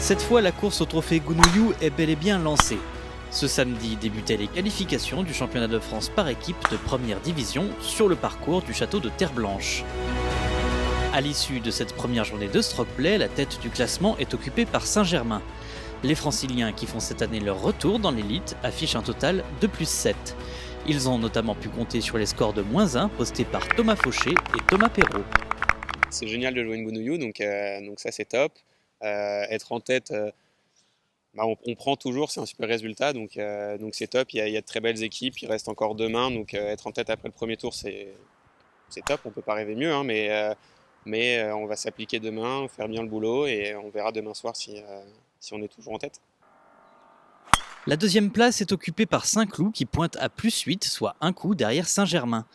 Cette fois, la course au trophée Gounouillou est bel et bien lancée. Ce samedi débutaient les qualifications du championnat de France par équipe de première division sur le parcours du château de Terre-Blanche. À l'issue de cette première journée de stroke-play, la tête du classement est occupée par Saint-Germain. Les Franciliens qui font cette année leur retour dans l'élite affichent un total de +7. Ils ont notamment pu compter sur les scores de -1 postés par Thomas Fauché et Thomas Perrault. C'est génial de jouer une Gounouillou, donc ça c'est top. Être en tête, on prend toujours, c'est un super résultat, donc c'est top. Il y a de très belles équipes, il reste encore demain, donc être en tête après le premier tour c'est top, on peut pas rêver mieux, hein, mais on va s'appliquer demain, faire bien le boulot et on verra demain soir si on est toujours en tête. La deuxième place est occupée par Saint-Cloud qui pointe à +8, soit un coup derrière Saint-Germain.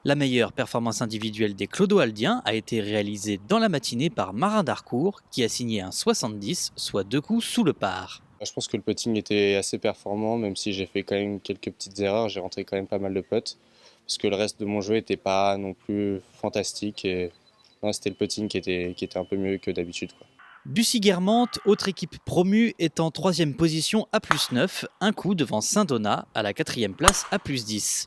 La meilleure performance individuelle des Clodoaldiens a été réalisée dans la matinée par Marin d'Harcourt qui a signé un 70, soit 2 coups sous le par. Je pense que le putting était assez performant, même si j'ai fait quand même quelques petites erreurs, j'ai rentré quand même pas mal de putts, parce que le reste de mon jeu n'était pas non plus fantastique et c'était le putting qui était un peu mieux que d'habitude. Bussy-Guermantes, autre équipe promue, est en 3e position à +9, un coup devant Saint-Donat à la 4e place à +10.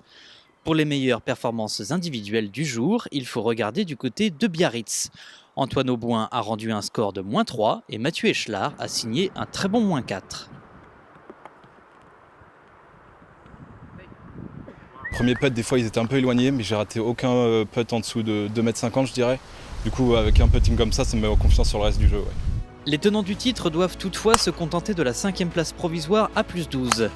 Pour les meilleures performances individuelles du jour, il faut regarder du côté de Biarritz. Antoine Auboin a rendu un score de -3 et Mathieu Echelard a signé un très bon -4. Premier putt, des fois ils étaient un peu éloignés, mais j'ai raté aucun putt en dessous de 2,50 m je dirais. Du coup avec un putting comme ça me met en confiance sur le reste du jeu. Ouais. Les tenants du titre doivent toutefois se contenter de la 5e place provisoire à +12.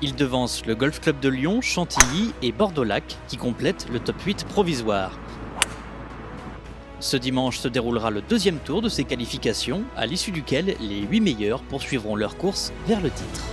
Ils devancent le Golf Club de Lyon, Chantilly et Bordeaux-Lac qui complètent le top 8 provisoire. Ce dimanche se déroulera le 2e tour de ces qualifications, à l'issue duquel les 8 meilleurs poursuivront leur course vers le titre.